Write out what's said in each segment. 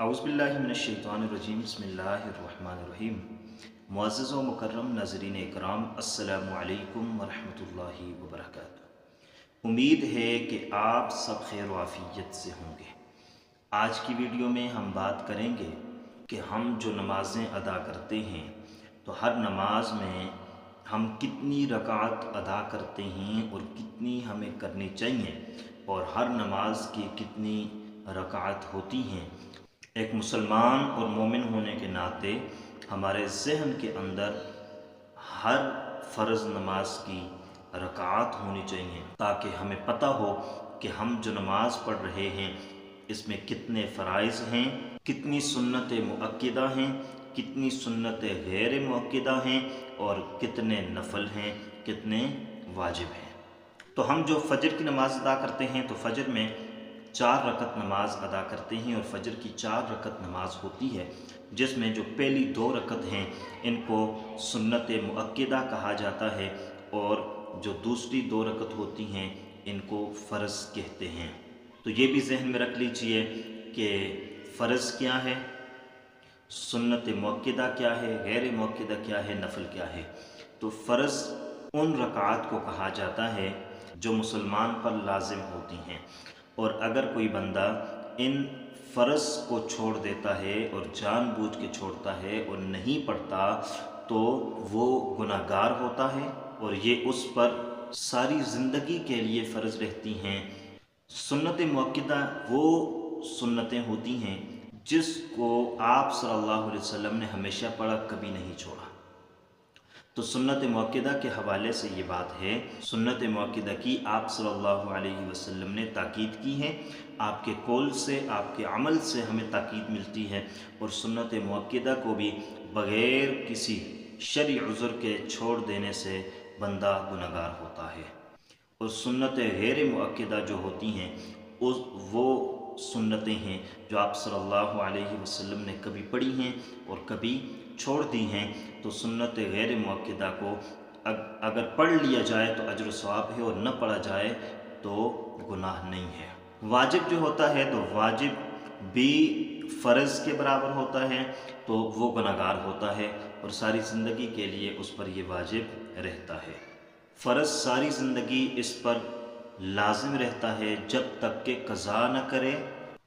औज़ुबिल्लाहि मिनश्शैतानिर्रजीम बिस्मिल्लाहिर्रहमानिर्रहीम। मुअज़्ज़ज़ व मुकर्रम नाज़रीन इकराम, अस्सलामु अलैकुम व रहमतुल्लाहि व बरकातुहू। उम्मीद है कि आप सब खैर व आफ़ियत से होंगे। आज की वीडियो में हम बात करेंगे कि हम जो नमाज़ें अदा करते हैं तो हर नमाज में हम कितनी रकात अदा करते हैं और कितनी हमें करनी चाहिए, और हर नमाज की कितनी रकात होती हैं। एक मुसलमान और मोमिन होने के नाते हमारे ज़हन के अंदर हर फ़र्ज़ नमाज की रकात होनी चाहिए, ताकि हमें पता हो कि हम जो नमाज पढ़ रहे हैं इसमें कितने फ़राइज़ हैं, कितनी सुन्नत मुअक्किदा हैं, कितनी सुन्नत गैर मुअक्किदा हैं, और कितने नफल हैं, कितने वाजिब हैं। तो हम जो फ़जर की नमाज़ अदा करते हैं तो फ़जर में 4 रकत नमाज अदा करते हैं, और फ़जर की 4 रकत नमाज होती है, जिसमें जो पहली 2 रकत हैं इनको सुन्नत मुअक्किदा कहा जाता है, और जो दूसरी 2 रकत होती हैं इनको फ़र्ज़ कहते हैं। तो ये भी जहन में रख लीजिए कि फ़र्ज़ क्या है, सुन्नत मुअक्किदा क्या है, गैर मुअक्किदा क्या है, नफल क्या है। तो फ़र्ज़ उन रकात को कहा जाता है जो मुसलमान पर लाजिम होती हैं, और अगर कोई बंदा इन फ़र्ज़ को छोड़ देता है और जानबूझ के छोड़ता है और नहीं पढ़ता तो वो गुनाहगार होता है, और ये उस पर सारी ज़िंदगी के लिए फ़र्ज़ रहती हैं। सुन्नत मुअक्किदा वो सुन्नतें होती हैं जिसको आप सल्लल्लाहु अलैहि वसल्लम ने हमेशा पढ़ा, कभी नहीं छोड़ा। तो सुन्नत मुअक्किदा के हवाले से ये बात है, सुन्नत मुअक्किदा की आप सल्लल्लाहु अलैहि वसल्लम ने ताकीद की है। आपके कौल से, आपके अमल से हमें ताकीद मिलती है, और सुन्नत मुअक्किदा को भी बग़ैर किसी शरई उज़्र के छोड़ देने से बंदा गुनहगार होता है। और सुन्नत गैर मुअक्किदा जो होती हैं वो सुन्नतें हैं जो आप सल्लल्लाहु अलैहि वसल्लम ने कभी पढ़ी हैं और कभी छोड़ दी हैं। तो सुन्नत गैर मुअक्किदा को अगर पढ़ लिया जाए तो अजर सवाब है, और न पढ़ा जाए तो गुनाह नहीं है। वाजिब जो होता है तो वाजिब भी फ़र्ज़ के बराबर होता है, तो वो गुनाहगार होता है, और सारी ज़िंदगी के लिए उस पर ये वाजिब रहता है। फ़र्ज़ सारी ज़िंदगी इस पर लाजिम रहता है जब तक कि क़ज़ा न करे,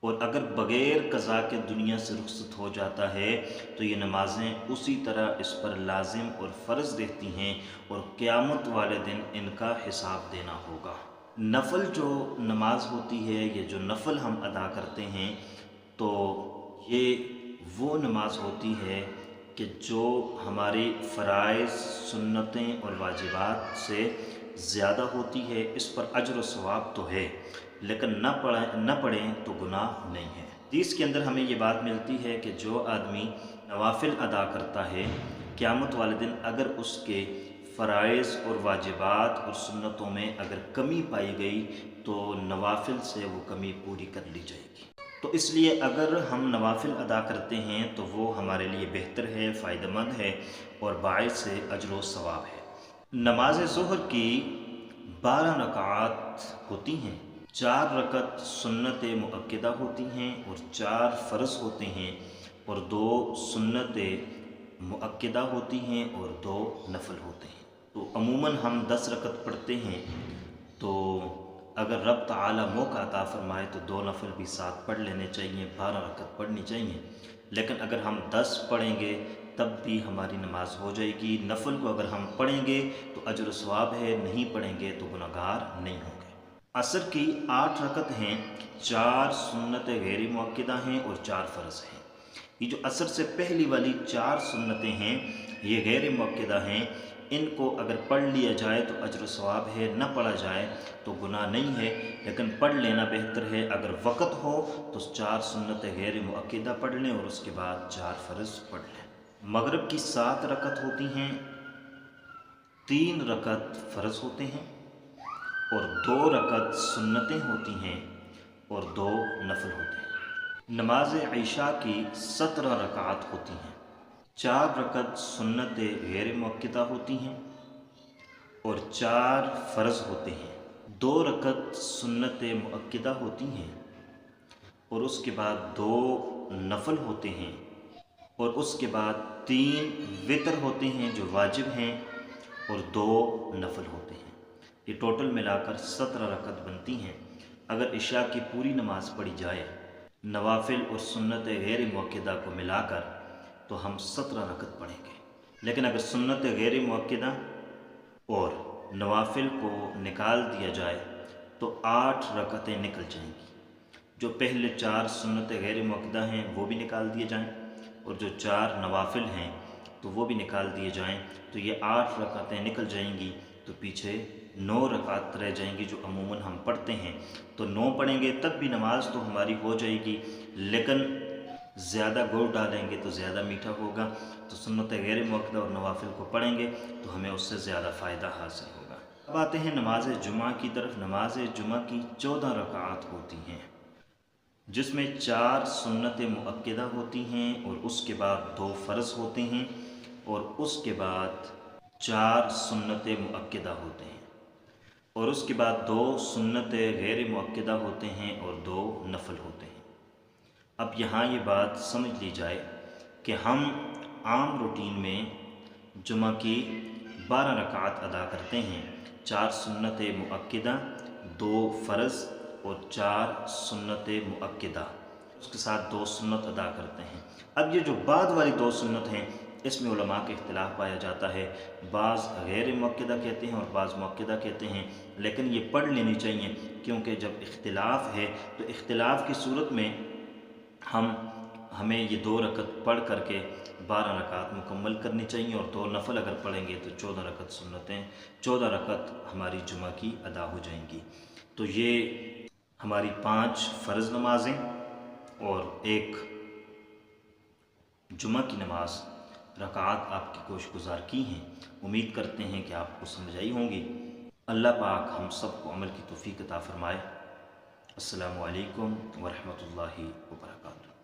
और अगर बग़ैर क़ज़ा के दुनिया से रुखसत हो जाता है तो ये नमाज़ें उसी तरह इस पर लाजिम और फ़र्ज़ रहती हैं, और क़यामत वाले दिन इनका हिसाब देना होगा। नफल जो नमाज होती है, ये जो नफल हम अदा करते हैं, तो ये वो नमाज होती है कि जो हमारी फ़राइज़, सुन्नतें और वाजिबात से ज़्यादा होती है। इस पर अजर व सवाब तो है, लेकिन न पढ़ें तो गुनाह नहीं है। हदीस के अंदर हमें ये बात मिलती है कि जो आदमी नवाफिल अदा करता है, क़यामत वाले दिन अगर उसके फ़राइज़ और वाजिबात और सुन्नतों में अगर कमी पाई गई तो नवाफिल से वो कमी पूरी कर ली जाएगी। तो इसलिए अगर हम नवाफिल अदा करते हैं तो वो हमारे लिए बेहतर है, फ़ायदेमंद है, और बाइस अजर व सवाब है। नमाज ज़ोहर की 12 रकात होती हैं। 4 रकत सुन्नत मुअक्किदा होती हैं, और 4 फ़र्ज़ होते हैं, और 2 सुन्नत मुअक्किदा होती हैं, और 2 नफल होते हैं। तो अमूमन हम 10 रकत पढ़ते हैं, तो अगर रब ताला मौका अता फ़रमाए तो 2 नफल भी साथ पढ़ लेने चाहिए, 12 रकत पढ़नी चाहिए। लेकिन अगर हम 10 पढ़ेंगे तब भी हमारी नमाज हो जाएगी। नफल को अगर हम पढ़ेंगे तो अजर सवाब है, नहीं पढ़ेंगे तो गुनहगार नहीं होंगे। असर की 8 रकत हैं, 4 सुन्नत गैर मुअक्किदा हैं और 4 फ़र्ज़ हैं। ये जो असर से पहली वाली 4 सुन्नतें हैं ये गैर मुअक्किदा हैं। इनको अगर पढ़ लिया जाए तो अजर सवाब है, न पढ़ा जाए तो गुनाह नहीं है, लेकिन पढ़ लेना बेहतर है। अगर वक़्त हो तो 4 सुन्नत गैर मुअक्किदा पढ़ लें और उसके बाद 4 फ़र्ज़ पढ़ लें। मगरिब की 7 रकत होती हैं, 3 रकत फ़र्ज़ होते हैं, और 2 रकत सुन्नतें होती हैं, और 2 नफल होते हैं। नमाज इशा की 17 रकात होती हैं। 4 रकत सुन्नत गैर मुअक्किदा होती हैं, और 4 फ़र्ज़ होते हैं। 2 रकत सुन्नत मुअक्किदा होती हैं, और उसके बाद 2 नफल होते हैं और उसके बाद 3 वितर होते हैं जो वाजिब हैं और 2 नफल होते हैं। ये टोटल मिलाकर 17 रकत बनती हैं। अगर इशा की पूरी नमाज पढ़ी जाए नवाफिल और सुन्नत गैर मुअक्कदा को मिलाकर तो हम 17 रकत पढ़ेंगे। लेकिन अगर सुन्नत गैर मुअक्कदा और नवाफिल को निकाल दिया जाए तो 8 रकतें निकल जाएंगी। जो पहले 4 सुन्नत गैर मुअक्कदा हैं वो भी निकाल दिए जाएं और जो 4 नवाफिल हैं तो वो भी निकाल दिए जाएं, तो ये 8 रकातें निकल जाएंगी। तो पीछे 9 रकात रह जाएंगी जो अमूमन हम पढ़ते हैं। तो 9 पढ़ेंगे तब भी नमाज तो हमारी हो जाएगी, लेकिन ज़्यादा गुड़ डालेंगे तो ज़्यादा मीठा होगा। तो सुन्नत गैर मुअक्कदा और नवाफिल को पढ़ेंगे तो हमें उससे ज़्यादा फ़ायदा हासिल होगा। अब आते हैं नमाज जुमा की तरफ। नमाज जुमा की 14 रकात होती हैं जिसमें 4 सुन्नत मुअक्कदा होती हैं और उसके बाद 2 फ़र्ज़ होते हैं और उसके बाद 4 सुन्नत मुअक्कदा होते हैं और उसके बाद 2 सुन्नत गैर मुअक्कदा होते हैं और 2 नफल होते हैं। अब यहाँ ये बात समझ ली जाए कि हम आम रूटीन में जुमा की 12 रकात अदा करते हैं, 4 सुन्नत मुअक्कदा, 2 फ़र्ज़ और 4 सुन्नत मुअक्कदा, उसके साथ 2 सुन्नत अदा करते हैं। अब ये जो बाद वाली 2 सुन्नत हैं इसमें उलमा के इख्तिलाफ़ पाया जाता है। बाज़ गैर मुअक्कदा कहते हैं और बाज़ मुअक्कदा कहते हैं, लेकिन ये पढ़ लेनी चाहिए क्योंकि जब इख्तिलाफ़ है तो इख्तिलाफ़ की सूरत में हमें ये 2 रकत पढ़ करके 12 रकात मुकम्मल करनी चाहिए और 2 नफल अगर पढ़ेंगे तो 14 रकत सुन्नतें 14 रकत हमारी जुमा की अदा हो जाएंगी। तो ये हमारी 5 फ़र्ज़ नमाज़ें और 1 जुमा की नमाज रकात आपकी कोशिश की हैं। उम्मीद करते हैं कि आपको समझ आई होंगी। अल्लाह पाक हम सबको अमल की तौफ़ीक़ अता फ़रमाए। अस्सलामु अलैकुम व रहमतुल्लाहि व बरकातुहू।